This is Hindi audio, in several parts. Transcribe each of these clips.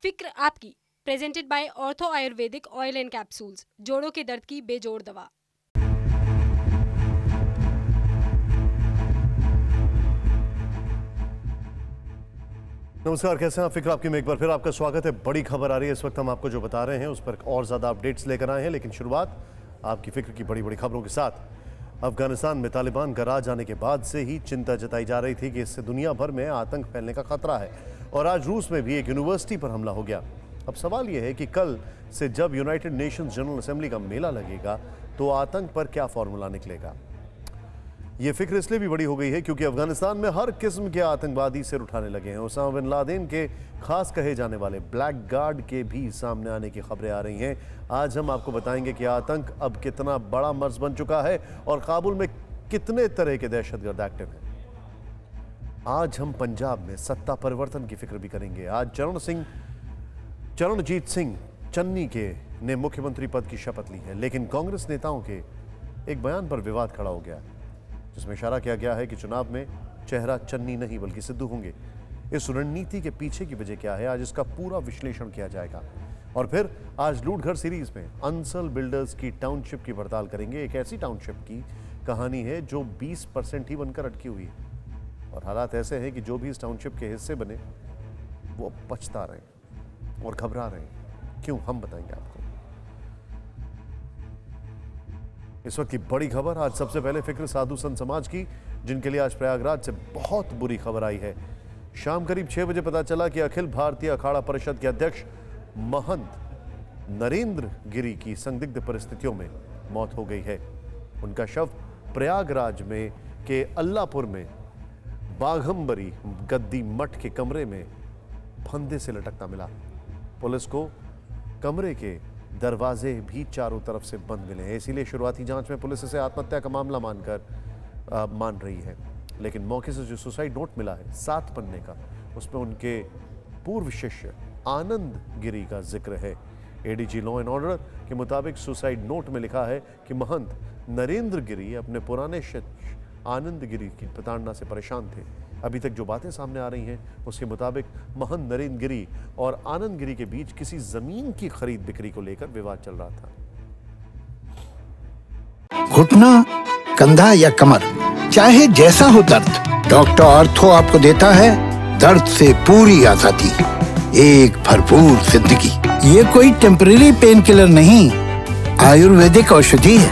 फिक्र आपकी, presented by ortho Ayurvedic oil and capsules, जोड़ों के दर्द की बेजोड़ दवा। नमस्कार, कैसे हैं आप? फिक्र आपकी में एक बार फिर आपका स्वागत है। बड़ी खबर आ रही है इस वक्त, हम आपको जो बता रहे हैं उस पर और ज़्यादा अपडेट्स लेकर आए हैं, लेकिन शुरुआत आपकी फिक्र की बड़ी बड़ी खबरों के साथ। अफगानिस्तान में तालिबान का राज आने के बाद से ही चिंता जताई जा रही थी कि इससे दुनिया भर में आतंक फैलने का खतरा है, और आज रूस में भी एक यूनिवर्सिटी पर हमला हो गया। अब सवाल यह है कि कल से जब यूनाइटेड नेशंस जनरल असेंबली का मेला लगेगा तो आतंक पर क्या फॉर्मूला निकलेगा। ये फिक्र इसलिए भी बड़ी हो गई है क्योंकि अफगानिस्तान में हर किस्म के आतंकवादी सिर उठाने लगे हैं। उसामा बिन लादेन के खास कहे जाने वाले ब्लैक गार्ड के भी सामने आने की खबरें आ रही हैं। आज हम आपको बताएंगे कि आतंक अब कितना बड़ा मर्ज बन चुका है और काबुल में कितने तरह के दहशतगर्द एक्टिव हैं। आज हम पंजाब में सत्ता परिवर्तन की फिक्र भी करेंगे। आज चरणजीत सिंह चन्नी ने मुख्यमंत्री पद की शपथ ली है, लेकिन कांग्रेस नेताओं के एक बयान पर विवाद खड़ा हो गया, जिसमें इशारा किया गया है कि चुनाव में चेहरा चन्नी नहीं बल्कि सिद्धू होंगे। इस रणनीति के पीछे की वजह क्या है, आज इसका पूरा विश्लेषण किया जाएगा। और फिर आज लूट घर सीरीज में अंसल बिल्डर्स की टाउनशिप की पड़ताल करेंगे। एक ऐसी टाउनशिप की कहानी है जो 20% ही बनकर अटकी हुई है, और हालात ऐसे हैं कि जो भी इस टाउनशिप के हिस्से बने वो पछता रहे हैं और घबरा रहे हैं। क्यों, हम बताएंगे आपको। इस वक्त की बड़ी खबर, आज सबसे पहले फिक्र साधु संत समाज की, जिनके लिए आज प्रयागराज से बहुत बुरी खबर आई है। शाम करीब 6 बजे पता चला कि अखिल भारतीय अखाड़ा परिषद के अध्यक्ष महंत नरेंद्र गिरी की संदिग्ध परिस्थितियों में मौत हो गई है। उनका शव प्रयागराज में के अल्लापुर में बाघंबरी गद्दी मठ के कमरे में फंदे से लटकता मिला। पुलिस को कमरे के दरवाजे भी चारों तरफ से बंद मिले हैं, इसीलिए शुरुआती जांच में पुलिस इसे आत्महत्या का मामला मान रही है। लेकिन मौके से जो सुसाइड नोट मिला है 7 पन्ने का, उसमें उनके पूर्व शिष्य आनंद गिरी का जिक्र है। एडीजी लॉ एंड ऑर्डर के मुताबिक सुसाइड नोट में लिखा है कि महंत नरेंद्र गिरी अपने पुराने शिष्य आनंद गिरी की प्रताड़ना से परेशान थे। अभी तक जो बातें सामने आ रही हैं उसके मुताबिक महंत नरेंद्र गिरी और आनंद गिरी के बीच किसी जमीन की खरीद बिक्री को लेकर विवाद चल रहा था। घुटना, कंधा या कमर, चाहे जैसा हो दर्द, डॉक्टर ऑर्थो आपको देता है दर्द से पूरी आजादी, एक भरपूर जिंदगी। ये कोई टेम्परेरी पेन किलर नहीं, आयुर्वेदिक औषधि है।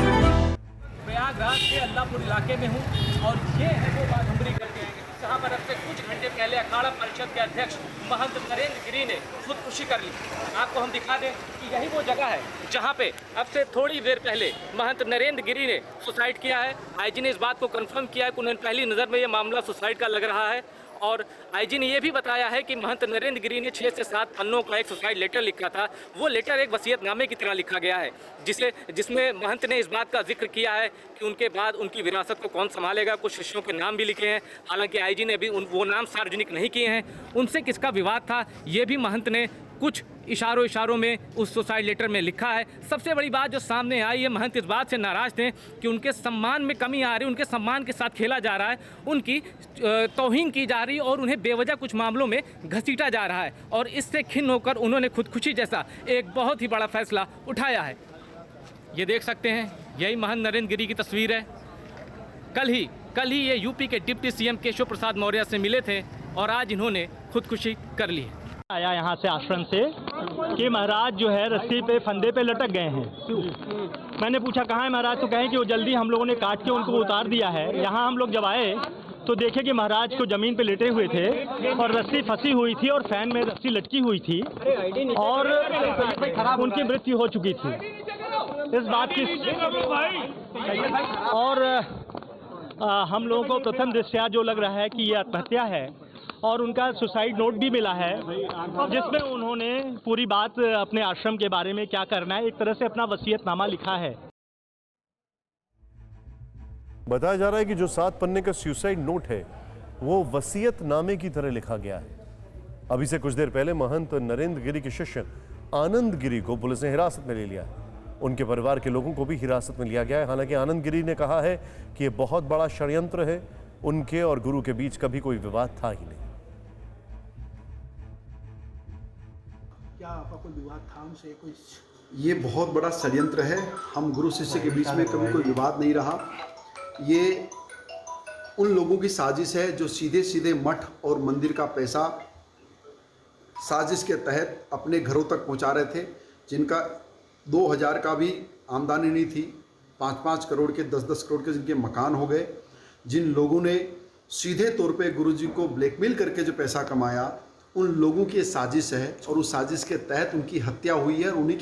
प्रयागराज के अल्लापुर इलाके में हूँ और ये है वो बाघंबरी करके आएंगे, जहाँ पर अब से कुछ घंटे पहले अखाड़ा परिषद के अध्यक्ष महंत नरेंद्र गिरी ने खुदकुशी कर ली। आपको हम दिखा दें कि यही वो जगह है जहाँ पे अब से थोड़ी देर पहले महंत नरेंद्र गिरी ने सुसाइड किया है। आईजी ने इस बात को कंफर्म किया है कि उन्हें पहली नज़र में ये मामला सुसाइड का लग रहा है, और आईजी ने यह भी बताया है कि महंत नरेंद्र गिरी ने 6 से 7 पन्नों का एक सुसाइड लेटर लिखा था। वो लेटर एक वसीयतनामे की तरह लिखा गया है, जिसमें महंत ने इस बात का जिक्र किया है कि उनके बाद उनकी विरासत को कौन संभालेगा। कुछ शिष्यों के नाम भी लिखे हैं, हालांकि आईजी ने अभी वो नाम सार्वजनिक नहीं किए हैं। उनसे किसका विवाद था ये भी महंत ने कुछ इशारों में उस सुसाइड लेटर में लिखा है। सबसे बड़ी बात जो सामने आई है, महंत इस बात से नाराज़ थे कि उनके सम्मान में कमी आ रही, उनके सम्मान के साथ खेला जा रहा है, उनकी तौहीन की जा रही और उन्हें बेवजह कुछ मामलों में घसीटा जा रहा है, और इससे खिन्न होकर उन्होंने खुदकुशी जैसा एक बहुत ही बड़ा फैसला उठाया है। ये देख सकते हैं, यही महंत नरेंद्र गिरी की तस्वीर है। कल ही ये यूपी के डिप्टी सीएम केशव प्रसाद मौर्य से मिले थे और आज इन्होंने खुदकुशी कर ली है। आया यहाँ से आश्रम से कि महाराज जो है रस्सी पे फंदे पे लटक गए हैं। मैंने पूछा कहाँ है महाराज, तो कहें कि वो जल्दी हम लोगों ने काट के उनको उतार दिया है। यहाँ हम लोग जब आए तो देखे कि महाराज को ज़मीन पे लेटे हुए थे और रस्सी फंसी हुई थी और फैन में रस्सी लटकी हुई थी और उनकी मृत्यु हो चुकी थी। इस बात की और हम लोगों को प्रथम दृष्टया जो लग रहा है कि ये आत्महत्या है, और उनका सुसाइड नोट भी मिला है जिसमें उन्होंने पूरी बात अपने आश्रम के बारे में क्या करना है, एक तरह से अपना वसीयतनामा लिखा है। बताया जा रहा है कि जो 7 पन्ने का सुसाइड नोट है वो वसीयतनामे की तरह लिखा गया है। अभी से कुछ देर पहले महंत नरेंद्र गिरी के शिष्य आनंद गिरी को पुलिस ने हिरासत में ले लिया है। उनके परिवार के लोगों को भी हिरासत में लिया गया है। हालांकि आनंद गिरी ने कहा है कि यह बहुत बड़ा षड्यंत्र है, उनके और गुरु के बीच कभी कोई विवाद था ही नहीं। क्या आपका कोई विवाद था उनसे? कोई ये बहुत बड़ा षड्यंत्र है। हम गुरु शिष्य के बीच में कभी कोई विवाद नहीं रहा। ये उन लोगों की साजिश है जो सीधे सीधे मठ और मंदिर का पैसा साजिश के तहत अपने घरों तक पहुंचा रहे थे, जिनका 2000 का भी आमदनी नहीं थी, 5-5 करोड़ के 10-10 करोड़ के जिनके मकान हो गए। जिन लोगों ने सीधे तौर पे गुरुजी को ब्लैकमेल करके जो पैसा कमाया, उन लोगों की ये साजिश है और उस साजिश के तहत उनकी हत्या हुई है। उन्हीं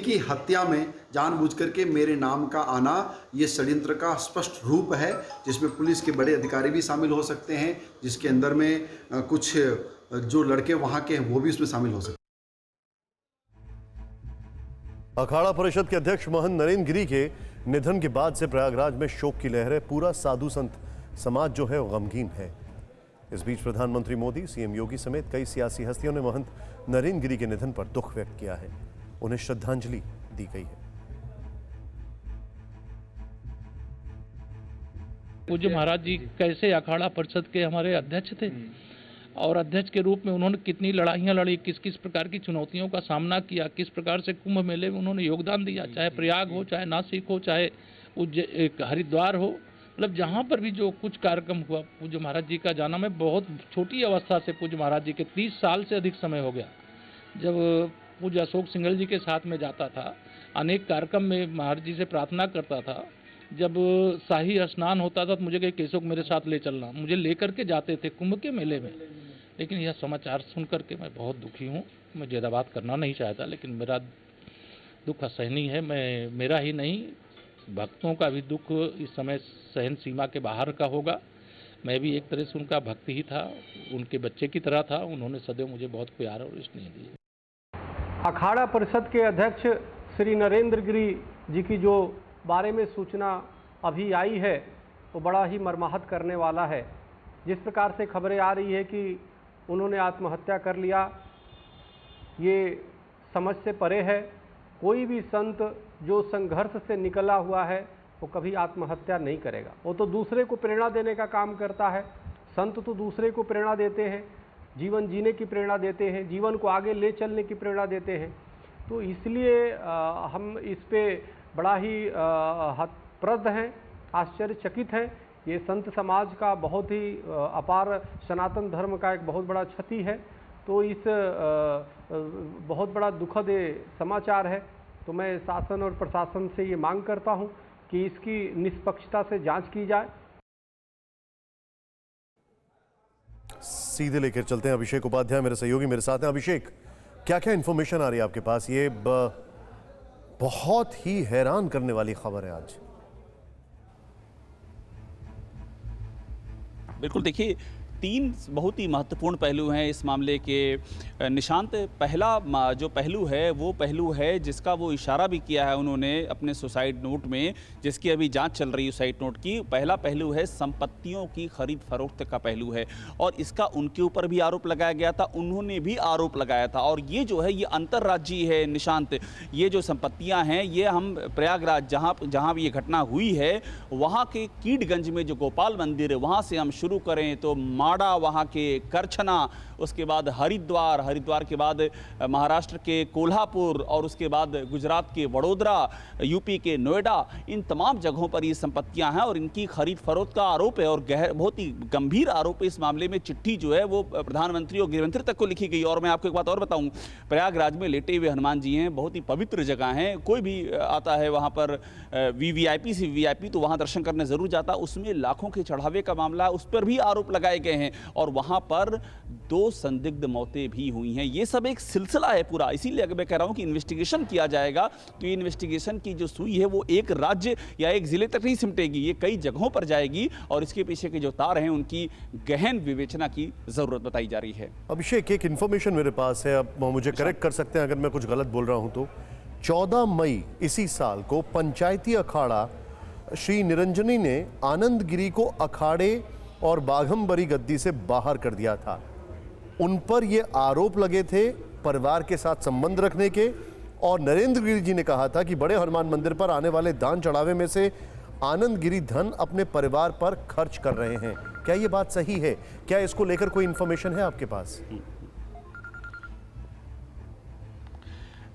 की हत्या में जानबूझ करके मेरे नाम का आना ये षड्यंत्र का स्पष्ट रूप है, जिसमें पुलिस के बड़े अधिकारी भी शामिल हो सकते हैं, जिसके अंदर में कुछ जो लड़के वहाँ के हैं वो भी उसमें शामिल हो सकते हैं। अखाड़ा परिषद के अध्यक्ष महंत नरेंद्र गिरी के निधन के बाद से प्रयागराज में शोक की लहर है। पूरा साधु संत समाज जो है वो गमगीन है। इस बीच प्रधानमंत्री मोदी, सीएम योगी समेत कई सियासी हस्तियों ने महंत नरेंद्र गिरी के निधन पर दुख व्यक्त किया है। उन्हें श्रद्धांजलि दी गई है। पूज्य महाराज जी कैसे अखाड़ा परिषद के हमारे अध्यक्ष थे और अध्यक्ष के रूप में उन्होंने कितनी लड़ाइयाँ लड़ी, किस किस प्रकार की चुनौतियों का सामना किया, किस प्रकार से कुंभ मेले में उन्होंने योगदान दिया, चाहे प्रयाग हो, चाहे नासिक हो, चाहे हरिद्वार हो, मतलब जहाँ पर भी जो कुछ कार्यक्रम हुआ। पूज्य महाराज जी का जाना, मैं बहुत छोटी अवस्था से पूज्य महाराज जी के 30 साल से अधिक समय हो गया, जब पूज्य अशोक सिंघल जी के साथ में जाता था, अनेक कार्यक्रम में महाराज जी से प्रार्थना करता था। जब शाही स्नान होता था तो मुझे कहे केशव मेरे साथ ले चलना, मुझे लेकर के जाते थे कुंभ के मेले में। लेकिन यह समाचार सुन करके मैं बहुत दुखी हूँ। मैं ज़्यादा बात करना नहीं चाहता, लेकिन मेरा दुख असहनीय है। मेरा ही नहीं, भक्तों का भी दुख इस समय सहन सीमा के बाहर का होगा। मैं भी एक तरह से उनका भक्त ही था, उनके बच्चे की तरह था। उन्होंने सदैव मुझे बहुत प्यार और स्नेह दिया। अखाड़ा परिषद के अध्यक्ष श्री नरेंद्र गिरी जी की जो बारे में सूचना अभी आई है वो बड़ा ही मर्माहत करने वाला है। जिस प्रकार से खबरें आ रही है कि उन्होंने आत्महत्या कर लिया, ये समझ से परे है। कोई भी संत जो संघर्ष से निकला हुआ है वो कभी आत्महत्या नहीं करेगा। वो तो दूसरे को प्रेरणा देने का काम करता है। संत तो दूसरे को प्रेरणा देते हैं, जीवन जीने की प्रेरणा देते हैं, जीवन को आगे ले चलने की प्रेरणा देते हैं। तो इसलिए हम इस पे बड़ा ही हतप्रद हैं, आश्चर्यचकित हैं। ये संत समाज का बहुत ही अपार सनातन धर्म का एक बहुत बड़ा क्षति है। तो इस बहुत बड़ा दुखद समाचार है। तो मैं शासन और प्रशासन से ये मांग करता हूँ कि इसकी निष्पक्षता से जांच की जाए। सीधे लेकर चलते हैं अभिषेक उपाध्याय, मेरे सहयोगी मेरे साथ हैं। अभिषेक, क्या क्या इंफॉर्मेशन आ रही है आपके पास? ये बहुत ही हैरान करने वाली खबर है आज। बिल्कुल, देखिए 3 बहुत ही महत्वपूर्ण पहलू हैं इस मामले के। निशांत, पहला जो पहलू है वो पहलू है जिसका वो इशारा भी किया है उन्होंने अपने सुसाइड नोट में, जिसकी अभी जांच चल रही है सुसाइड नोट की। पहला पहलू है संपत्तियों की खरीद फरोख्त का पहलू है, और इसका उनके ऊपर भी आरोप लगाया गया था, उन्होंने भी आरोप लगाया था। और ये जो है ये अंतर्राज्यीय है निशांत। ये जो संपत्तियाँ हैं ये हम प्रयागराज जहाँ भी ये घटना हुई है वहाँ के कीडगंज में जो गोपाल मंदिर है वहाँ से हम शुरू करें तो माड़ा, वहाँ के करछना, उसके बाद हरिद्वार के बाद महाराष्ट्र के कोल्हापुर, और उसके बाद गुजरात के वडोदरा, यूपी के नोएडा, इन तमाम जगहों पर ये संपत्तियां हैं और इनकी खरीद फरोख्त का आरोप है। और बहुत ही गंभीर आरोप है इस मामले में। चिट्ठी जो है वो प्रधानमंत्री और गृहमंत्री तक को लिखी गई। और मैं आपको एक बात और बताऊं, प्रयागराज में लेटे हुए हनुमान जी हैं, बहुत ही पवित्र जगह हैं। कोई भी आता है वहाँ पर वीवीआईपी से वीआईपी तो वहाँ दर्शन करने ज़रूर जाता। उसमें लाखों के चढ़ावे का मामला, उस पर भी आरोप लगाए गए हैं। और वहाँ पर 2 संदिग्ध मौतें भी हुई हैं। ये सब एक सिलसिला है पूरा। इसीलिए अगर मैं कह रहा हूँ कि इन्वेस्टिगेशन किया जाएगा तो ये इन्वेस्टिगेशन की जो सुई है वो एक राज्य या एक जिले तक नहीं सिमटेगी, ये कई जगहों पर जाएगी। और इसके पीछे के जो तार हैं उनकी गहन विवेचना की जरूरत बताई जा रही है। अभिषेक, एक इन्फॉर्मेशन मेरे पास है, अब मुझे करेक्ट कर सकते हैं अगर मैं कुछ गलत बोल रहा हूं तो। 14 मई इसी साल को पंचायती अखाड़ा श्री निरंजनी ने आनंद गिरी को अखाड़े और बाघंबरी गद्दी से बाहर कर दिया था। उन पर ये आरोप लगे थे परिवार के साथ संबंध रखने के, और नरेंद्र गिरी जी ने कहा था कि बड़े हनुमान मंदिर पर आने वाले दान चढ़ावे में से आनंद गिरी धन अपने परिवार पर खर्च कर रहे हैं। क्या ये बात सही है? क्या इसको लेकर कोई इंफॉर्मेशन है आपके पास?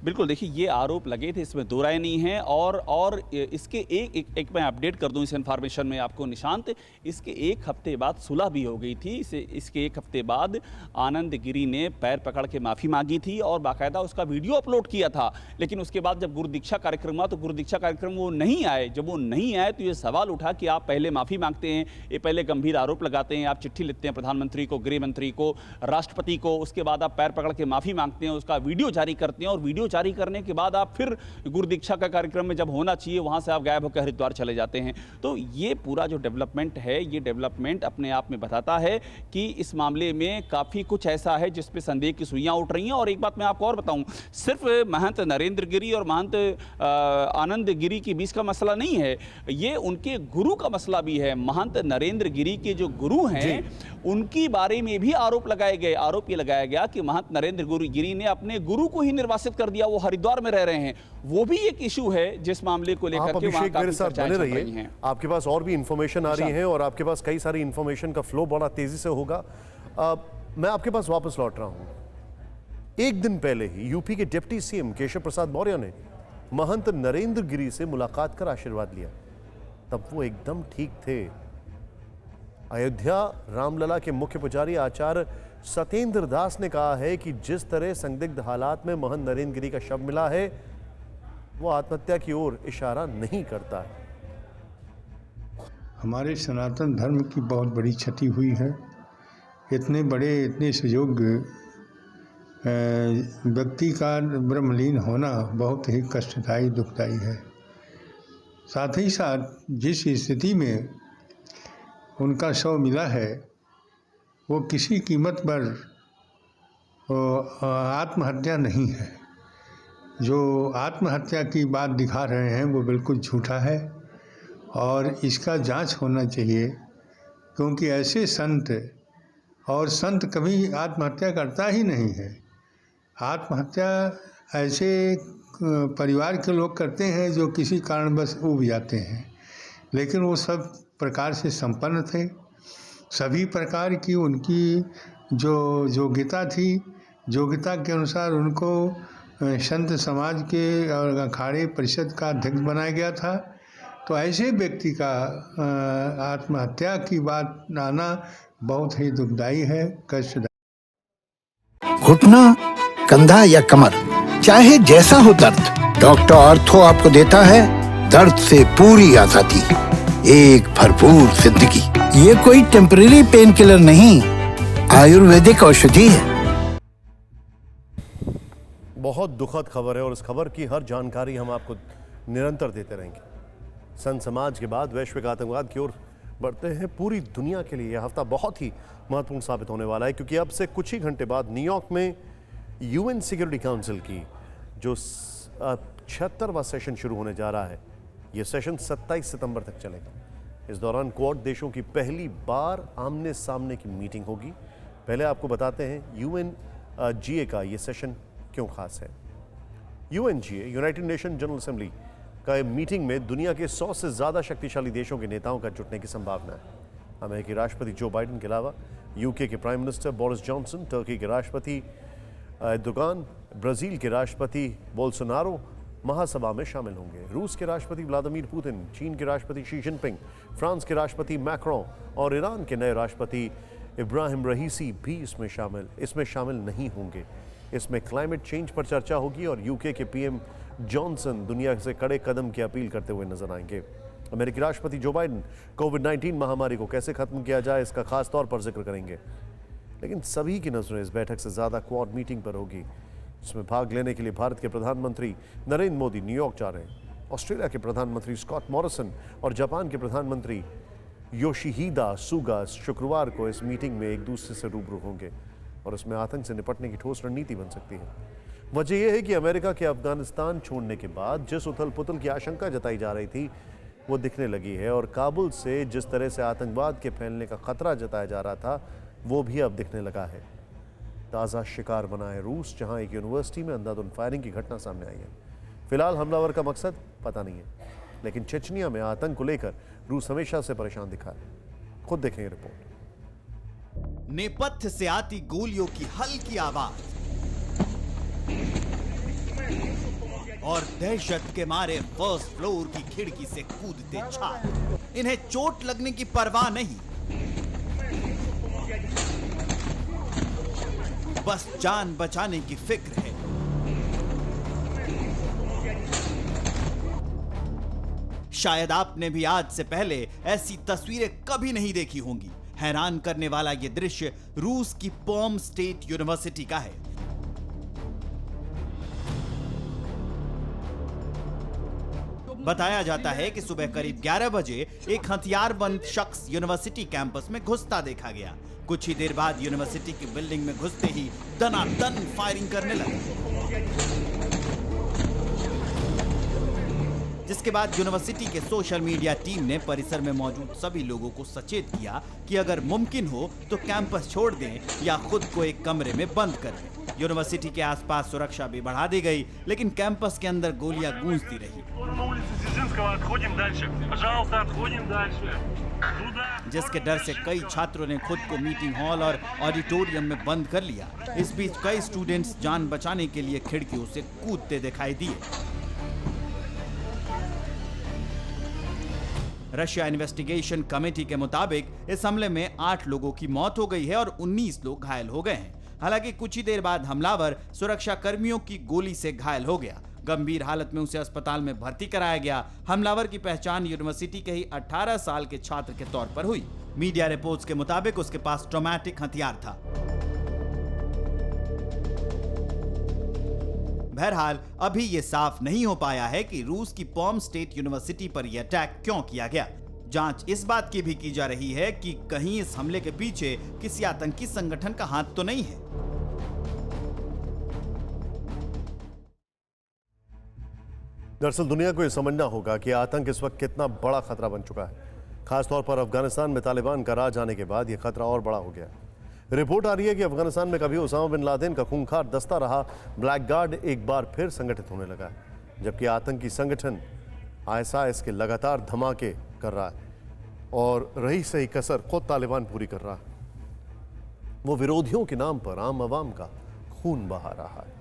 बिल्कुल, देखिए ये आरोप लगे थे, इसमें दो राय नहीं है। और इसके एक मैं अपडेट कर दूं इस इन्फॉर्मेशन में आपको निशांत, इसके एक हफ्ते बाद सुलह भी हो गई थी। इसके एक हफ्ते बाद आनंद गिरी ने पैर पकड़ के माफ़ी मांगी थी और बाकायदा उसका वीडियो अपलोड किया था। लेकिन उसके बाद जब गुरु दीक्षा कार्यक्रम हुआ तो गुरु दीक्षा कार्यक्रम वो नहीं आए। जब वो नहीं आए तो ये सवाल उठा कि आप पहले माफ़ी मांगते हैं, ये पहले गंभीर आरोप लगाते हैं, आप चिट्ठी लिखते हैं प्रधानमंत्री को, गृह मंत्री को, राष्ट्रपति को, उसके बाद आप पैर पकड़ के माफ़ी मांगते हैं, उसका वीडियो जारी करते हैं और वीडियो जारी करने के बाद आप फिर गुरु दीक्षा का कार्यक्रम में जब होना चाहिए वहां से आप गायब होकर हरिद्वार चले जाते हैं। तो ये पूरा जो डेवलपमेंट है, ये डेवलपमेंट अपने आप में बताता है कि इस मामले में काफ़ी कुछ ऐसा है जिस पे संदेह की सुइयां उठ रही हैं। और एक बात मैं आपको और बताऊं, सिर्फ महंत नरेंद्र गिरी और महंत आनंद गिरी के बीच का मसला नहीं है, ये उनके गुरु का मसला भी है। महंत नरेंद्र गिरी के जो गुरु हैं उनकी बारे में भी आरोप लगाए गए। आरोप ये लगाया गया कि महंत नरेंद्र गिरी ने अपने गुरु को ही निर्वासित कर दिया, वो हरिद्वार में रह रहे हैं। वो भी एक इशू है जिस मामले को लेकर के वहां काफी चर्चाएं चल रही हैं। आपके पास और भी इंफॉर्मेशन आ रही है और आपके पास कई सारी इंफॉर्मेशन का फ्लो बड़ा तेजी से होगा। मैं आपके पास वापस लौट रहा हूं। एक दिन पहले ही यूपी के डिप्टी सीएम केशव प्रसाद मौर्य ने महंत नरेंद्र गिरी से मुलाकात कर आशीर्वाद लिया। तब वो एकदम ठीक थे। अयोध्या रामलला के मुख्य पुजारी आचार्य सत्येंद्र दास ने कहा है कि जिस तरह संदिग्ध हालात में महंत नरेंद्र गिरी का शव मिला है वो आत्महत्या की ओर इशारा नहीं करता है। हमारे सनातन धर्म की बहुत बड़ी क्षति हुई है। इतने बड़े, इतने सुयोग्य व्यक्ति का ब्रह्मलीन होना बहुत ही कष्टदायी, दुखदायी है। साथ ही साथ जिस स्थिति में उनका शव मिला है वो किसी कीमत पर आत्महत्या नहीं है। जो आत्महत्या की बात दिखा रहे हैं वो बिल्कुल झूठा है और इसका जांच होना चाहिए, क्योंकि ऐसे संत कभी आत्महत्या करता ही नहीं है। आत्महत्या ऐसे परिवार के लोग करते हैं जो किसी कारणवश ऊब जाते हैं, लेकिन वो सब प्रकार से संपन्न थे। सभी प्रकार की उनकी जो योग्यता थी, योग्यता के अनुसार उनको संत समाज के और अखाड़े परिषद का अध्यक्ष बनाया गया था। तो ऐसे व्यक्ति का आत्महत्या की बात आना बहुत ही दुखदायी है, कष्टदायी। घुटना, कंधा या कमर, चाहे जैसा हो दर्द, डॉक्टर ऑर्थो आपको देता है दर्द से पूरी आजादी, एक भरपूर जिंदगी। ये कोई टेम्परेरी पेन किलर नहीं, आयुर्वेदिक औषधि है। बहुत दुखद खबर है और इस खबर की हर जानकारी हम आपको निरंतर देते रहेंगे। संत समाज के बाद वैश्विक आतंकवाद की ओर बढ़ते हैं। पूरी दुनिया के लिए यह हफ्ता बहुत ही महत्वपूर्ण साबित होने वाला है, क्योंकि अब से कुछ ही घंटे बाद न्यूयॉर्क में यूएन सिक्योरिटी काउंसिल की जो 76वां सेशन शुरू होने जा रहा है। यह सेशन 27 सितंबर तक चलेगा। इस दौरान क्वाड देशों की पहली बार आमने सामने की मीटिंग होगी। पहले आपको बताते हैं यूएनजीए का ये सेशन क्यों खास है। UNGA United nation general assembly का मीटिंग में दुनिया के 100 से ज़्यादा शक्तिशाली देशों के नेताओं का जुटने की संभावना है। अमेरिकी राष्ट्रपति जो बाइडेन के अलावा यूके के prime minister Boris Johnson, Turkey के राष्ट्रपति एर्दोगान, ब्राज़ील के राष्ट्रपति बोल्सोनारो महासभा में शामिल होंगे। रूस के राष्ट्रपति व्लादिमीर पुतिन, चीन के राष्ट्रपति शी जिनपिंग, फ्रांस के राष्ट्रपति मैक्रों और ईरान के नए राष्ट्रपति इब्राहिम रईसी भी इसमें शामिल नहीं होंगे। इसमें क्लाइमेट चेंज पर चर्चा होगी और यूके के पीएम जॉनसन दुनिया से कड़े कदम की अपील करते हुए नजर आएंगे। अमेरिकी राष्ट्रपति जो बाइडेन कोविड-19 महामारी को कैसे खत्म किया जाए इसका खास तौर पर जिक्र करेंगे। लेकिन सभी की नजरें इस बैठक से ज्यादा क्वाड मीटिंग पर होगी, जिसमें भाग लेने के लिए भारत के प्रधानमंत्री नरेंद्र मोदी न्यूयॉर्क जा रहे हैं। ऑस्ट्रेलिया के प्रधानमंत्री स्कॉट मॉरिसन और जापान के प्रधानमंत्री योशिहिदा सुगा शुक्रवार को इस मीटिंग में एक दूसरे से रूबरू होंगे और इसमें आतंक से निपटने की ठोस रणनीति बन सकती है। वजह यह है कि अमेरिका के अफगानिस्तान छोड़ने के बाद जिस उथल पुथल की आशंका जताई जा रही थी वो दिखने लगी है और काबुल से जिस तरह से आतंकवाद के फैलने का खतरा जताया जा रहा था वो भी अब दिखने लगा है। ताज़ा शिकार बना है रूस, जहां एक यूनिवर्सिटी में अंधाधुंध फायरिंग की घटना सामने आई है। फिलहाल हमलावर का मकसद पता नहीं है, लेकिन चेचनिया में आतंक को लेकर रूस हमेशा से परेशान दिखा है। खुद देखें रिपोर्ट। नेपथ्य से आती गोलियों की हल्की आवाज, और दहशत के मारे फर्स्ट फ्लोर की खिड़की से कूदते छात्र। इन्हें चोट लगने की परवाह नहीं, बस जान बचाने की फिक्र है। शायद आपने भी आज से पहले ऐसी तस्वीरें कभी नहीं देखी होंगी। हैरान करने वाला यह दृश्य रूस की पॉम स्टेट यूनिवर्सिटी का है। बताया जाता है कि सुबह करीब 11 बजे एक हथियारबंद शख्स यूनिवर्सिटी कैंपस में घुसता देखा गया। कुछ ही देर बाद यूनिवर्सिटी की बिल्डिंग में घुसते ही दनादन फायरिंग करने लगा, जिसके बाद यूनिवर्सिटी के सोशल मीडिया टीम ने परिसर में मौजूद सभी लोगों को सचेत किया कि अगर मुमकिन हो तो कैंपस छोड़ दें या खुद को एक कमरे में बंद कर दें। यूनिवर्सिटी के आसपास सुरक्षा भी बढ़ा दी गई, लेकिन कैंपस के अंदर गोलियां गूंजती रही, जिसके डर से कई छात्रों ने खुद को मीटिंग हॉल और ऑडिटोरियम में बंद कर लिया। इस बीच कई स्टूडेंट्स जान बचाने के लिए खिड़कियों से कूदते दिखाई दिए। रशिया इन्वेस्टिगेशन कमेटी के मुताबिक इस हमले में 8 लोगों की मौत हो गई है और 19 लोग घायल हो गए हैं। हालांकि कुछ ही देर बाद हमलावर सुरक्षा कर्मियों की गोली से घायल हो गया। गंभीर हालत में उसे अस्पताल में भर्ती कराया गया। हमलावर की पहचान यूनिवर्सिटी के ही 18 साल के छात्र के तौर पर हुई। मीडिया रिपोर्ट्स के मुताबिक उसके पास ट्रॉमेटिक हथियार था। बहरहाल अभी ये साफ नहीं हो पाया है कि रूस की पॉम स्टेट यूनिवर्सिटी पर यह अटैक क्यों किया गया। जांच इस बात की भी की जा रही है कि कहीं इस हमले के पीछे किसी आतंकी संगठन का हाथ तो नहीं है। दरअसल दुनिया को यह समझना होगा कि आतंक इस वक्त कितना बड़ा खतरा बन चुका है। खासतौर पर अफगानिस्तान में तालिबान का राज आने के बाद यह खतरा और बड़ा हो गया है। रिपोर्ट आ रही है कि अफगानिस्तान में कभी ओसामा बिन लादेन का खूंखार दस्ता रहा ब्लैक गार्ड एक बार फिर संगठित होने लगा है, जबकि आतंकी संगठन ISIS के लगातार धमाके कर रहा है और रही सही कसर खुद तालिबान पूरी कर रहा है। वो विरोधियों के नाम पर आम आवाम का खून बहा रहा है।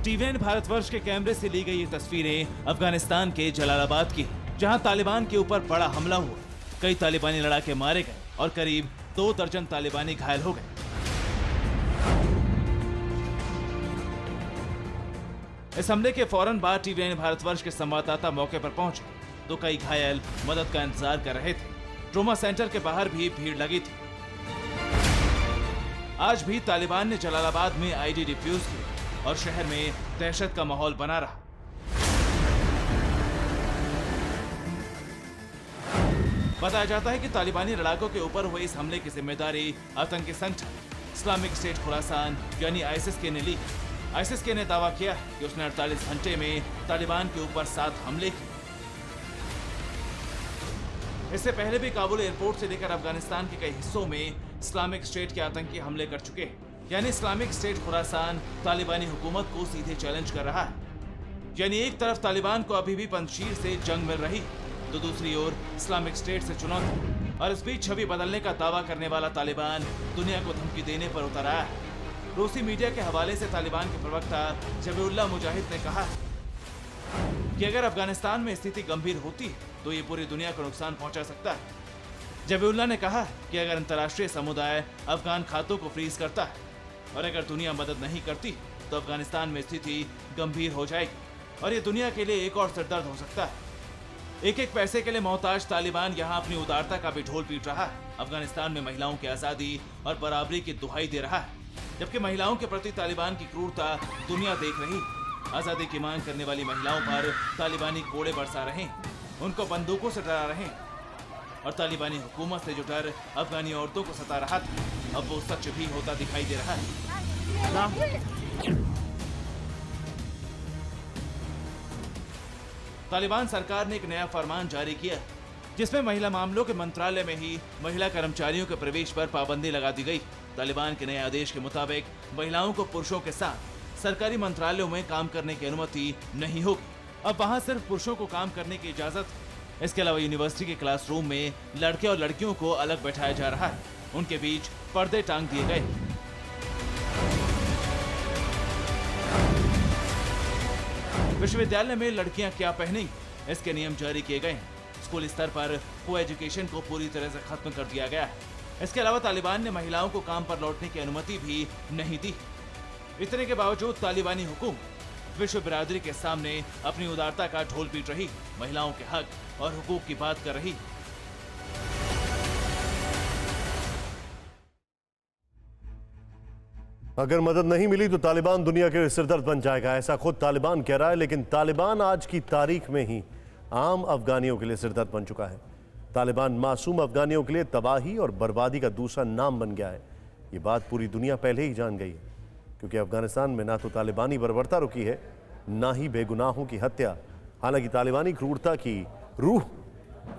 TVN भारतवर्ष के कैमरे से ली गई ये तस्वीरें अफगानिस्तान के जलालाबाद की, जहां तालिबान के ऊपर बड़ा हमला हुआ। कई तालिबानी लड़ाके मारे गए और करीब 2 दर्जन तालिबानी घायल हो गए। इस हमले के फौरन बाद TVN भारतवर्ष के संवाददाता मौके पर पहुंचे तो कई घायल मदद का इंतजार कर रहे थे। ट्रोमा सेंटर के बाहर भी भीड़ लगी थी। आज भी तालिबान ने जलालाबाद में ID डिफ्यूज की और शहर में दहशत का माहौल बना रहा। बताया जाता है कि तालिबानी लड़ाकों के ऊपर हुए इस हमले की जिम्मेदारी आतंकी संगठन इस्लामिक स्टेट खुरासान यानी ISIS के ने ली। ISIS के ने दावा किया है कि उसने 48 घंटे में तालिबान के ऊपर 7 हमले किए। इससे पहले भी काबुल एयरपोर्ट से लेकर अफगानिस्तान के कई हिस्सों में इस्लामिक स्टेट के आतंकी हमले कर चुके हैं। यानी इस्लामिक स्टेट खुरासान तालिबानी हुकूमत को सीधे चैलेंज कर रहा है। यानी एक तरफ तालिबान को अभी भी पंजशीर से जंग मिल रही, तो दूसरी ओर इस्लामिक स्टेट से चुनौती। और इस बीच छवि बदलने का दावा करने वाला तालिबान दुनिया को धमकी देने पर उतर आया है। रूसी मीडिया के हवाले से तालिबान के प्रवक्ता जबीउल्लाह मुजाहिद ने कहा कि अगर अफगानिस्तान में स्थिति गंभीर होती है तो ये पूरी दुनिया को नुकसान पहुंचा सकता है। जबीउल्लाह ने कहा कि अगर अंतर्राष्ट्रीय समुदाय अफगान खातों को फ्रीज करता है और अगर दुनिया मदद नहीं करती तो अफगानिस्तान में स्थिति गंभीर हो जाएगी और ये दुनिया के लिए एक और सिरदर्द हो सकता है। एक एक पैसे के लिए मोहताज तालिबान यहाँ अपनी उदारता का भी ढोल पीट रहा है। अफगानिस्तान में महिलाओं की आज़ादी और बराबरी की दुहाई दे रहा है, जबकि महिलाओं के प्रति तालिबान की क्रूरता दुनिया देख रही। आज़ादी की मांग करने वाली महिलाओं पर तालिबानी कोड़े बरसा रहे हैं, उनको बंदूकों से डरा रहे हैं और तालिबानी हुकूमत से जो डर अफगानी औरतों को सता रहा था अब वो सच भी होता दिखाई दे रहा है। तालिबान सरकार ने एक नया फरमान जारी किया जिसमें महिला मामलों के मंत्रालय में ही महिला कर्मचारियों के प्रवेश पर पाबंदी लगा दी गई। तालिबान के नए आदेश के मुताबिक महिलाओं को पुरुषों के साथ सरकारी मंत्रालयों में काम करने की अनुमति नहीं होगी। अब वहां सिर्फ पुरुषों को काम करने की इजाजत है। इसके अलावा यूनिवर्सिटी के क्लासरूम में लड़के और लड़कियों को अलग बैठाया जा रहा है, उनके बीच पर्दे टांग दिए गए। विश्वविद्यालय में लड़कियां क्या पहनेंगी, इसके नियम जारी किए गए हैं। स्कूल स्तर पर को एजुकेशन को पूरी तरह से खत्म कर दिया गया है। इसके अलावा तालिबान ने महिलाओं को काम पर लौटने की अनुमति भी नहीं दी। इतने के बावजूद तालिबानी हुकूमत विश्व बिरादरी के सामने अपनी उदारता का ढोल पीट रही, महिलाओं के हक और हुकूक की बात कर रही। अगर मदद नहीं मिली तो तालिबान दुनिया के सिरदर्द बन जाएगा, ऐसा खुद तालिबान कह रहा है। लेकिन तालिबान आज की तारीख में ही आम अफगानियों के लिए सिरदर्द बन चुका है। तालिबान मासूम अफगानियों के लिए तबाही और बर्बादी का दूसरा नाम बन गया है। ये बात पूरी दुनिया पहले ही जान गई है, क्योंकि अफगानिस्तान में ना तो तालिबानी बर्बरता रुकी है, ना ही बेगुनाहों की हत्या। हालांकि तालिबानी क्रूरता की रूह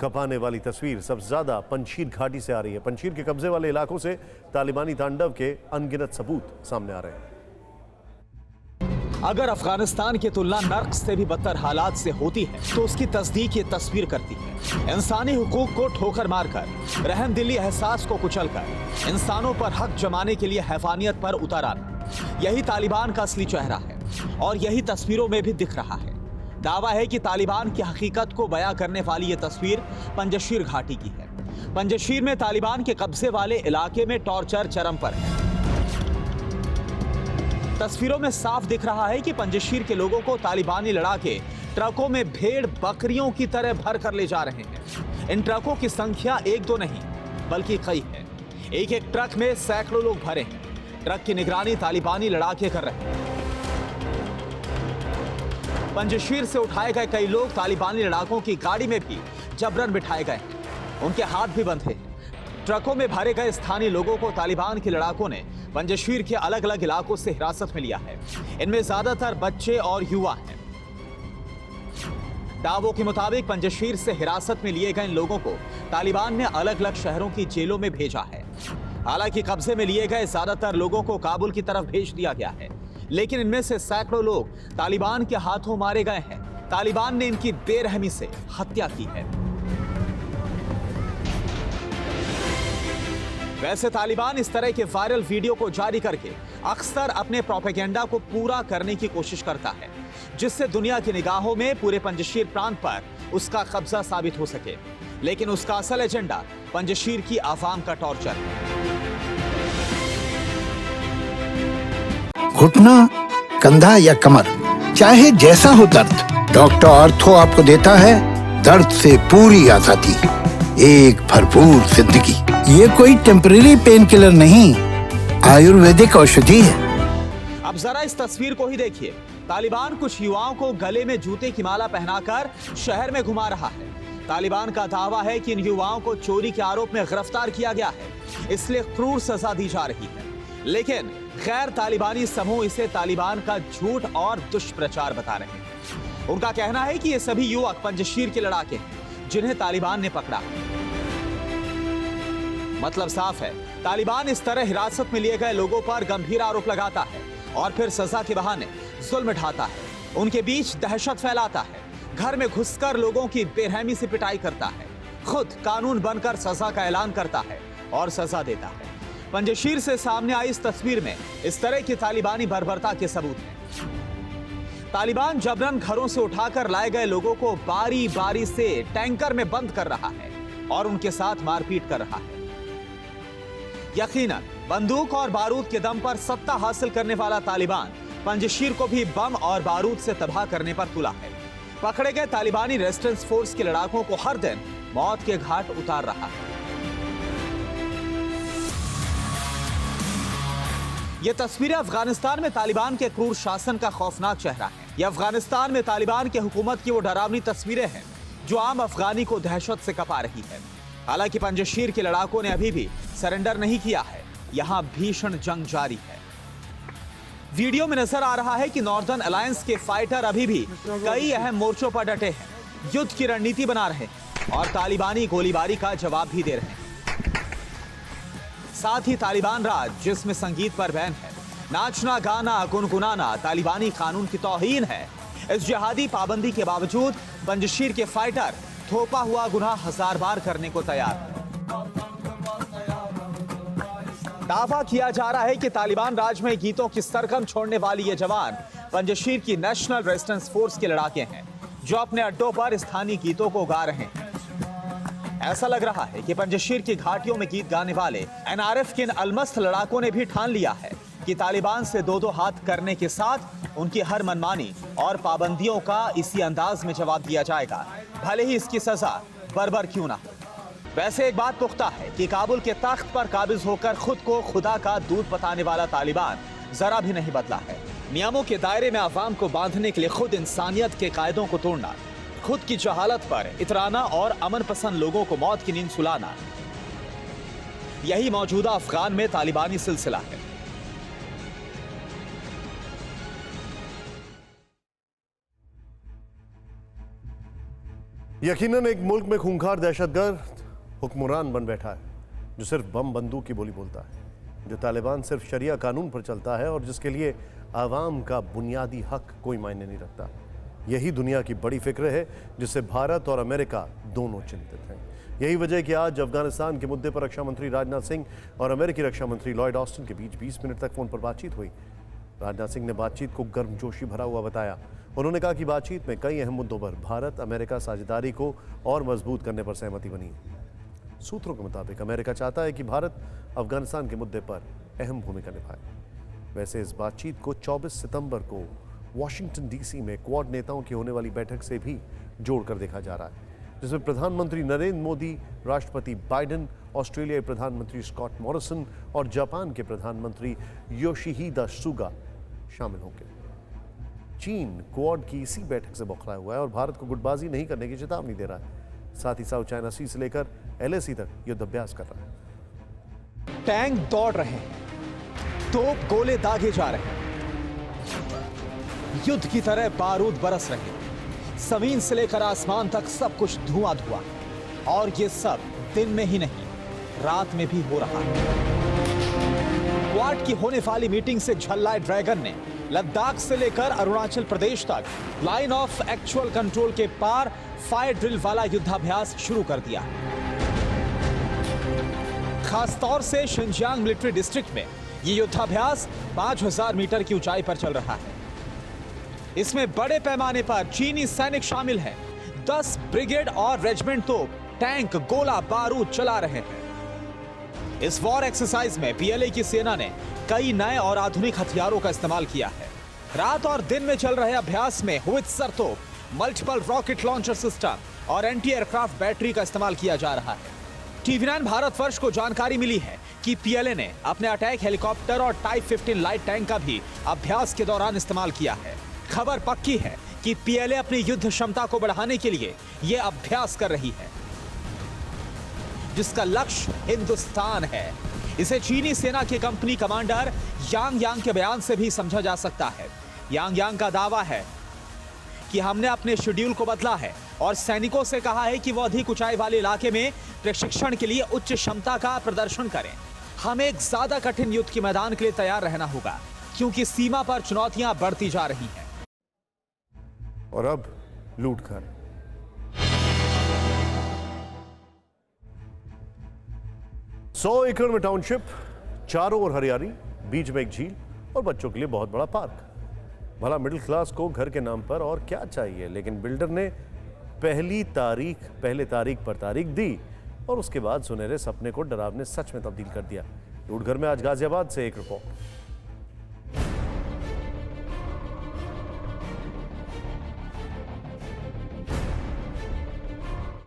कपाने वाली तस्वीर सबसे ज्यादा पंजशीर घाटी से आ रही है। पंजशीर के कब्जे वाले इलाकों से तालिबानी तांडव के अनगिनत सबूत सामने आ रहे हैं। अगर अफगानिस्तान की तुलना नर्क से भी बदतर हालात से होती है तो उसकी तस्दीक ये तस्वीर करती है। इंसानी हुकूक को ठोकर मारकर, रहमदिली एहसास को कुचलकर, इंसानों पर हक जमाने के लिए हैवानियत पर उतर आना, यही तालिबान का असली चेहरा है और यही तस्वीरों में भी दिख रहा है। दावा है कि तालिबान की हकीकत को बयां करने वाली ये तस्वीर पंजशीर घाटी की है। पंजशीर में तालिबान के कब्जे वाले इलाके में टॉर्चर चरम पर है। तस्वीरों में साफ दिख रहा है कि पंजशीर के लोगों को तालिबानी लड़ाके ट्रकों में भेड़ बकरियों की तरह भर कर ले जा रहे हैं। इन ट्रकों की संख्या एक दो नहीं बल्कि कई है। एक एक ट्रक में सैकड़ों लोग भरे हैं। ट्रक की निगरानी तालिबानी लड़ाके कर रहे हैं। पंजशीर से उठाए गए कई लोग तालिबानी लड़ाकों की गाड़ी में भी जबरन बिठाए गए हैं। उनके हाथ भी बंधे हैं। ट्रकों में भरे गए स्थानीय लोगों को तालिबान के लड़ाकों ने पंजशीर के अलग अलग इलाकों से हिरासत में लिया है। इनमें ज्यादातर बच्चे और युवा हैं। दावों के मुताबिक पंजशीर से हिरासत में लिए गए लोगों को तालिबान ने अलग अलग शहरों की जेलों में भेजा है। हालांकि कब्जे में लिए गए ज्यादातर लोगों को काबुल की तरफ भेज दिया गया है, लेकिन इनमें से सैकड़ों लोग तालिबान के हाथों मारे गए हैं। तालिबान ने इनकी बेरहमी से हत्या की है। वैसे तालिबान इस तरह के वायरल वीडियो को जारी करके अक्सर अपने प्रोपेगेंडा को पूरा करने की कोशिश करता है, जिससे दुनिया की निगाहों में पूरे पंजशीर प्रांत पर उसका कब्जा साबित हो सके। लेकिन उसका असल एजेंडा पंजशीर की आवाम का टॉर्चर है। घुटना, कंधा या कमर, चाहे जैसा हो दर्द, डॉक्टर ऑर्थो आपको देता है दर्द से पूरी आजादी, एक भरपूर जिंदगी। ये कोई टेम्परेरी पेन किलर नहीं, आयुर्वेदिक औषधि है। अब जरा इस तस्वीर को ही देखिए। तालिबान कुछ युवाओं को गले में जूते की माला पहनाकर शहर में घुमा रहा है। तालिबान का दावा है कि इन युवाओं को चोरी के आरोप में गिरफ्तार किया गया है, इसलिए क्रूर सजा दी जा रही है। लेकिन गैर तालिबानी समूह इसे तालिबान का झूठ और दुष्प्रचार बता रहे हैं। उनका कहना है कि ये सभी युवक पंजशीर के लड़ाके हैं जिन्हें तालिबान ने पकड़ा। मतलब साफ है, तालिबान इस तरह हिरासत में लिए गए लोगों पर गंभीर आरोप लगाता है और फिर सजा के बहाने जुल्म ढाता है, उनके बीच दहशत फैलाता है, घर में घुसकर लोगों की बेरहमी से पिटाई करता है, खुद कानून बनकर सजा का ऐलान करता है और सजा देता है। पंजशीर से सामने आई इस तस्वीर में इस तरह की तालिबानी बर्बरता के सबूत हैं। तालिबान जबरन घरों से उठाकर लाए गए लोगों को बारी बारी से टैंकर में बंद कर रहा है और उनके साथ मारपीट कर रहा है। यकीनन बंदूक और बारूद के दम पर सत्ता हासिल करने वाला तालिबान पंजशीर को भी बम और बारूद से तबाह करने पर तुला है। पकड़े गए तालिबानी रेजिस्टेंस फोर्स के लड़ाकों को हर दिन मौत के घाट उतार रहा है। ये तस्वीरें अफगानिस्तान में तालिबान के क्रूर शासन का खौफनाक चेहरा है। ये अफगानिस्तान में तालिबान के हुकूमत की वो डरावनी तस्वीरें हैं जो आम अफगानी को दहशत से कपा रही है। हालांकि पंजशीर के लड़ाकों ने अभी भी सरेंडर नहीं किया है। यहां भीषण जंग जारी है। वीडियो में नजर आ रहा है कि नॉर्दर्न अलायंस के फाइटर अभी भी कई अहम मोर्चों पर डटे हैं, युद्ध की रणनीति बना रहे हैं और तालिबानी गोलीबारी का जवाब भी दे रहे हैं। साथ ही तालिबान राज, जिसमें संगीत पर बैन है, नाचना गाना गुनगुनाना तालिबानी कानून की तौहीन है। इस जिहादी पाबंदी के बावजूद पंजशीर के फाइटर थोपा हुआ गुनाह 1000 बार करने को तैयार। दावा किया जा रहा है कि तालिबान राज में गीतों की सरगम छोड़ने वाली ये जवान पंजशीर की नेशनल रेजिस्टेंस फोर्स के लड़ाके हैं, जो अपने अड्डों पर स्थानीय गीतों को गा रहे हैं। ऐसा लग रहा है कि पंजशीर की घाटियों में गीत गाने वाले एनआरएफ के इन अलमस्त लड़ाकों ने भी ठान लिया है कि तालिबान से दो दो हाथ करने के साथ उनकी हर मनमानी और पाबंदियों का इसी अंदाज में जवाब दिया जाएगा, भले ही इसकी सजा बर्बर क्यों ना हो। वैसे एक बात पुख्ता है कि काबुल के तख्त पर काबिज होकर खुद को खुदा का दूध बताने वाला तालिबान जरा भी नहीं बदला है। नियमों के दायरे में आवाम को बांधने के लिए खुद इंसानियत के कायदों को तोड़ना, खुद की जहालत पर इतराना और अमन पसंद लोगों को मौत की नींद सुलाना, यही मौजूदा अफगान में तालिबानी सिलसिला है। यकीनन एक मुल्क में खूंखार दहशतगर्द हुक्मरान बन बैठा है, जो सिर्फ बम बंदूक की बोली बोलता है, जो तालिबान सिर्फ शरिया कानून पर चलता है और जिसके लिए आवाम का बुनियादी हक कोई मायने नहीं रखता। यही दुनिया की बड़ी फिक्र है जिससे भारत और अमेरिका दोनों चिंतित हैं। यही वजह है कि आज अफगानिस्तान के मुद्दे पर रक्षा मंत्री राजनाथ सिंह और अमेरिकी रक्षा मंत्री लॉयड ऑस्टिन के बीच 20 मिनट तक फोन पर बातचीत हुई। राजनाथ सिंह ने बातचीत को गर्मजोशी भरा हुआ बताया। उन्होंने कहा कि बातचीत में कई अहम मुद्दों पर भारत अमेरिका साझेदारी को और मजबूत करने पर सहमति बनी है। सूत्रों के मुताबिक अमेरिका चाहता है कि भारत अफगानिस्तान के मुद्दे पर अहम भूमिका निभाए। वैसे इस बातचीत को 24 सितंबर को वॉशिंगटन डीसी में क्वाड नेताओं की होने वाली बैठक से भी जोड़कर देखा जा रहा है, जिसमें प्रधानमंत्री नरेंद्र मोदी, राष्ट्रपति बाइडेन, ऑस्ट्रेलियाई प्रधानमंत्री स्कॉट मॉरिसन और जापान के प्रधानमंत्री योशिहिदा सुगा शामिल होंगे। चीन क्वाड की इसी बैठक से बौखलाया हुआ है और भारत को गुटबाजी नहीं करने की चेतावनी दे रहा है। साथ ही साउथ चाइना सी से लेकर LAC तक युद्धाभ्यास कर रहा है। टैंक दौड़ रहे हैं, तोप गोले दागे जा रहे हैं, युद्ध की तरह बारूद बरस रहे हैं, जमीन से लेकर आसमान तक सब कुछ धुआं धुआं, और ये सब दिन में ही नहीं रात में भी हो रहा है। क्वाड की होने वाली मीटिंग से झल्लाए ड्रैगन ने लद्दाख से लेकर अरुणाचल प्रदेश तक लाइन ऑफ एक्चुअल कंट्रोल के पार फायर ड्रिल वाला युद्धाभ्यास शुरू कर दिया। खासतौर से शिनजियांग मिलिट्री डिस्ट्रिक्ट में ये युद्धाभ्यास 5000 मीटर की ऊंचाई पर चल रहा है। इसमें बड़े पैमाने पर चीनी सैनिक शामिल हैं। 10 ब्रिगेड और रेजिमेंट तोप, टैंक, गोला बारूद चला रहे हैं। इस वॉर एक्सरसाइज में PLA की सेना ने कई नए और आधुनिक हथियारों का इस्तेमाल किया है। रात और दिन में चल रहे अभ्यास में होवित्जर तोप, मल्टीपल रॉकेट लॉन्चर सिस्टम और एंटी एयरक्राफ्ट बैटरी का इस्तेमाल किया जा रहा है। TV9 भारतवर्ष को जानकारी मिली है कि PLA ने अपने अटैक हेलीकॉप्टर और टाइप 15 लाइट टैंक का भी अभ्यास के दौरान इस्तेमाल किया है। खबर पक्की है कि PLA अपनी युद्ध क्षमता को बढ़ाने के लिए यह अभ्यास कर रही है, जिसका लक्ष्य हिंदुस्तान है। इसे चीनी सेना के कंपनी कमांडर यांग के बयान से भी समझा जा सकता है। यांग का दावा है कि हमने अपने शेड्यूल को बदला है और सैनिकों से कहा है कि वो अधिक ऊंचाई वाले इलाके में प्रशिक्षण के लिए उच्च क्षमता का प्रदर्शन करें। हमें एक ज्यादा कठिन युद्ध के मैदान के लिए तैयार रहना होगा, क्योंकि सीमा पर चुनौतियां बढ़ती जा रही हैं। और अब लूट कर 100 एकड़ में टाउनशिप, चारों ओर हरियाली, बीच में एक झील और बच्चों के लिए बहुत बड़ा पार्क। भला मिडिल क्लास को घर के नाम पर और क्या चाहिए, लेकिन बिल्डर ने पहले तारीख पर तारीख दी और उसके बाद सुनहरे सपने को डरावने सच में तब्दील कर दिया। लूट घर में आज गाजियाबाद से एक रिपोर्ट।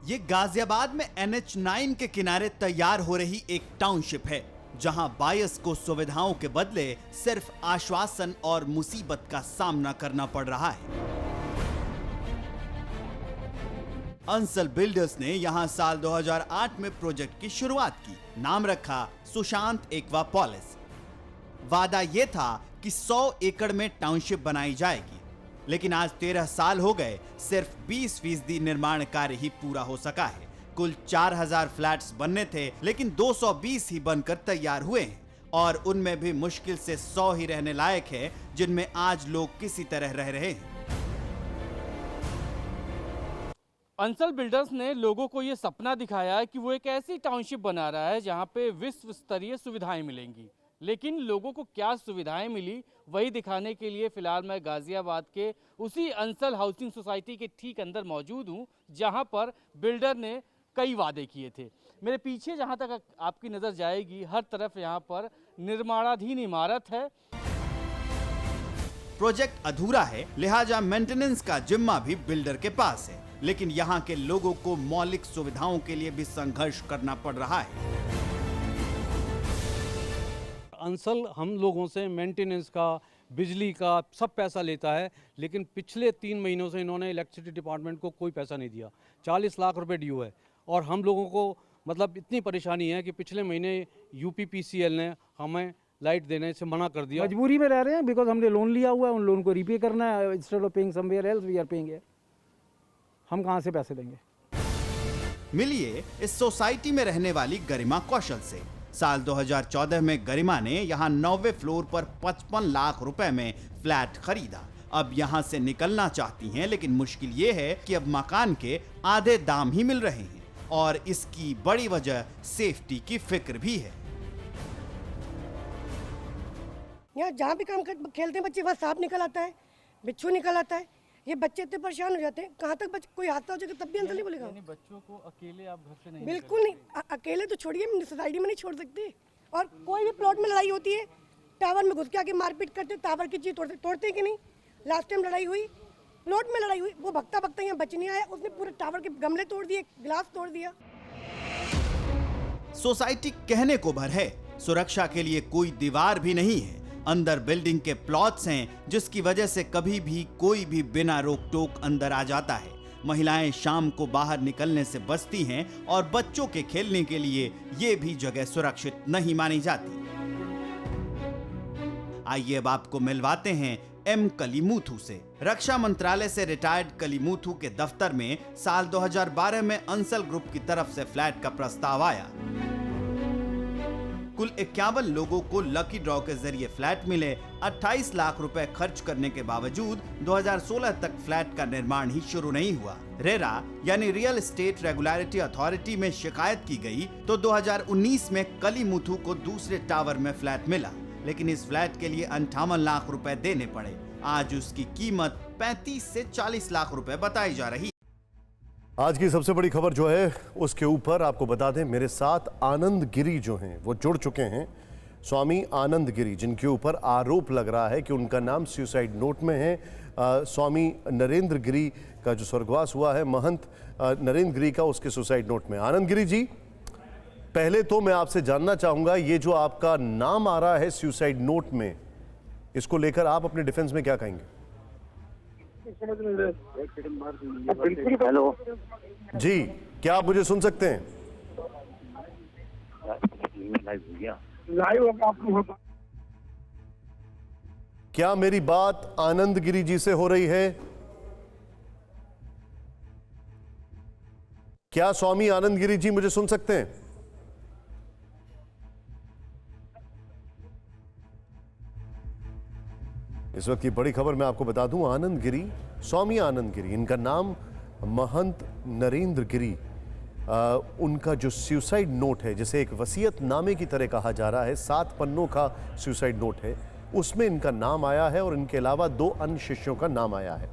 ये गाजियाबाद में NH9 के किनारे तैयार हो रही एक टाउनशिप है, जहां बायस को सुविधाओं के बदले सिर्फ आश्वासन और मुसीबत का सामना करना पड़ रहा है। अंसल बिल्डर्स ने यहां साल 2008 में प्रोजेक्ट की शुरुआत की। नाम रखा सुशांत एक्वापोलिस। वादा यह था कि 100 एकड़ में टाउनशिप बनाई जाएगी, लेकिन आज 13 साल हो गए, सिर्फ 20% निर्माण कार्य ही पूरा हो सका है। कुल 4000 फ्लैट्स बनने थे, लेकिन 220 ही बनकर तैयार हुए हैं और उनमें भी मुश्किल से 100 ही रहने लायक है, जिनमें आज लोग किसी तरह रह रहे हैं। अंसल बिल्डर्स ने लोगों को ये सपना दिखाया है कि वो एक ऐसी टाउनशिप बना रहा है जहां पे विश्व स्तरीय सुविधाएं मिलेंगी। लेकिन लोगों को क्या सुविधाएं मिली वही दिखाने के लिए फिलहाल मैं गाजियाबाद के उसी अंसल हाउसिंग सोसाइटी के ठीक अंदर मौजूद हूं, जहां पर बिल्डर ने कई वादे किए थे। मेरे पीछे जहां तक आपकी नज़र जाएगी, हर तरफ यहां पर निर्माणाधीन इमारत है। प्रोजेक्ट अधूरा है, लिहाजा मेंटेनेंस का जिम्मा भी बिल्डर के पास है, लेकिन यहाँ के लोगों को मौलिक सुविधाओं के लिए भी संघर्ष करना पड़ रहा है। अंसल हम लोगों से मेंटेनेंस का, बिजली का सब पैसा लेता है, लेकिन पिछले 3 महीनों से इन्होंने इलेक्ट्रिसिटी डिपार्टमेंट को कोई पैसा नहीं दिया। 40 लाख रुपए ड्यू है और हम लोगों को मतलब इतनी परेशानी है कि पिछले महीने यूपीपीसीएल ने हमें लाइट देने से मना कर दिया। मजबूरी में रह रहे हैं, बिकॉज हमने लोन लिया हुआ है, उन लोन को रीपे करना है। Instead of paying somewhere else we are paying here. हम कहाँ से पैसे देंगे? मिलिए इस सोसाइटी में रहने वाली गरिमा कौशल से। साल 2014 में गरिमा ने यहाँ 9वें फ्लोर पर 55 लाख रुपए में फ्लैट खरीदा। अब यहाँ से निकलना चाहती हैं, लेकिन मुश्किल ये है कि अब मकान के आधे दाम ही मिल रहे हैं और इसकी बड़ी वजह सेफ्टी की फिक्र भी है। यहाँ जहाँ भी खेलते हैं बच्चे, वहाँ सांप निकल आता है, बिच्छू निकल आता है। ये बच्चे इतने परेशान हो जाते हैं, कहाँ तक कोई हादसा हो जाएगा तब भी अंदर नहीं बोलेगा। बच्चों को अकेले आप घर से नहीं बिल्कुल नहीं, अकेले तो छोड़िए, सोसाइटी में नहीं छोड़ सकते। और कोई भी प्लॉट में लड़ाई होती है, टावर में घुस के आके मारपीट करते, टावर की चीज तोड़ते हैं कि नहीं। लास्ट टाइम लड़ाई हुई, प्लॉट में लड़ाई हुई, वो भगता भगता यहाँ बच नहीं आया, उसने पूरे टावर के गमले तोड़ दिए, गिलास तोड़ दिया। सोसाइटी कहने को भर है, सुरक्षा के लिए कोई दीवार भी नहीं है। अंदर बिल्डिंग के प्लॉट्स हैं, जिसकी वजह से कभी भी कोई भी बिना रोक टोक अंदर आ जाता है। महिलाएं शाम को बाहर निकलने से बचती हैं और बच्चों के खेलने के लिए ये भी जगह सुरक्षित नहीं मानी जाती। आइए अब आपको मिलवाते हैं एम कलीमुथु से। रक्षा मंत्रालय से रिटायर्ड कलीमुथु के दफ्तर में साल 2012 में अंसल ग्रुप की तरफ से फ्लैट का प्रस्ताव आया। कुल 51 लोगों को लकी ड्रॉ के जरिए फ्लैट मिले। 28 लाख रुपए खर्च करने के बावजूद 2016 तक फ्लैट का निर्माण ही शुरू नहीं हुआ। रेरा यानी रियल एस्टेट रेगुलेटरी अथॉरिटी में शिकायत की गई तो 2019 में कलीमुथु को दूसरे टावर में फ्लैट मिला, लेकिन इस फ्लैट के लिए 58 लाख रुपए देने पड़े। आज उसकी कीमत 35 से 40 लाख रुपए बताई जा रही। आज की सबसे बड़ी खबर जो है उसके ऊपर आपको बता दें, मेरे साथ आनंद गिरी जो हैं वो जुड़ चुके हैं। स्वामी आनंद गिरी, जिनके ऊपर आरोप लग रहा है कि उनका नाम सुसाइड नोट में है। स्वामी नरेंद्र गिरी का जो स्वर्गवास हुआ है, महंत नरेंद्र गिरी का, उसके सुसाइड नोट में। आनंद गिरी जी, पहले तो मैं आपसे जानना चाहूंगा, ये जो आपका नाम आ रहा है सुसाइड नोट में, इसको लेकर आप अपने डिफेंस में क्या कहेंगे? हेलो जी, क्या आप मुझे सुन सकते हैं? क्या मेरी बात आनंद गिरी जी से हो रही है? क्या स्वामी आनंद गिरी जी मुझे सुन सकते हैं? इस वक्त की बड़ी खबर मैं आपको बता दूं, आनंद गिरी, स्वामी आनंद गिरी, इनका नाम महंत नरेंद्र गिरी, उनका जो सुसाइड नोट है, जिसे एक वसीयत नामे की तरह कहा जा रहा है, 7 पन्नों का सुसाइड नोट है, उसमें इनका नाम आया है और इनके अलावा 2 अन्य शिष्यों का नाम आया है।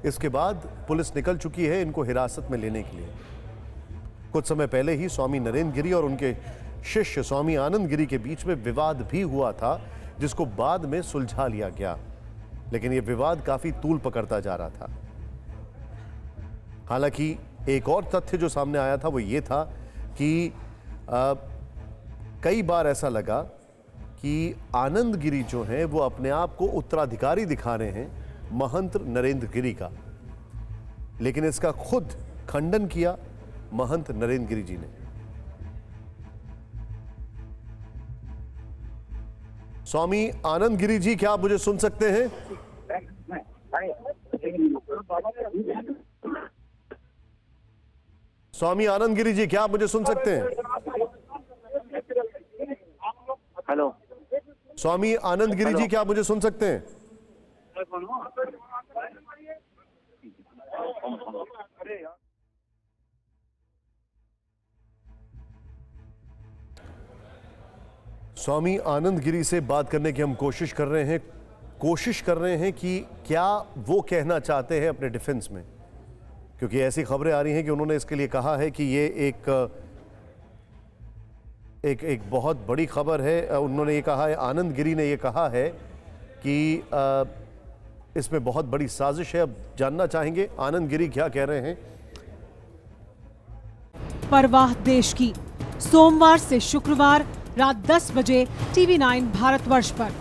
इसके बाद पुलिस निकल चुकी है इनको हिरासत में लेने के लिए। कुछ समय पहले ही स्वामी नरेंद्र गिरी और उनके शिष्य स्वामी आनंद गिरी के बीच में विवाद भी हुआ था, जिसको बाद में सुलझा लिया गया, लेकिन यह विवाद काफी तूल पकड़ता जा रहा था। हालांकि एक और तथ्य जो सामने आया था वो ये था कि कई बार ऐसा लगा कि आनंद गिरी जो हैं वो अपने आप को उत्तराधिकारी दिखा रहे हैं महंत नरेंद्र गिरी का, लेकिन इसका खुद खंडन किया महंत नरेंद्र गिरी जी ने। स्वामी आनंद गिरी जी, क्या आप मुझे सुन सकते हैं? स्वामी आनंद गिरी जी, क्या आप मुझे सुन सकते हैं? हेलो स्वामी आनंद गिरी जी, क्या आप मुझे सुन सकते हैं? स्वामी आनंद गिरी से बात करने की हम कोशिश कर रहे हैं कि क्या वो कहना चाहते हैं अपने डिफेंस में, क्योंकि ऐसी खबरें आ रही हैं कि उन्होंने इसके लिए कहा है कि ये एक बहुत बड़ी खबर है। उन्होंने ये कहा है, आनंद गिरी ने ये कहा है कि इसमें बहुत बड़ी साजिश है। अब जानना चाहेंगे आनंद गिरी क्या कह रहे हैं। परवाह देश की, सोमवार से शुक्रवार रात 10 बजे TV9 भारतवर्ष पर।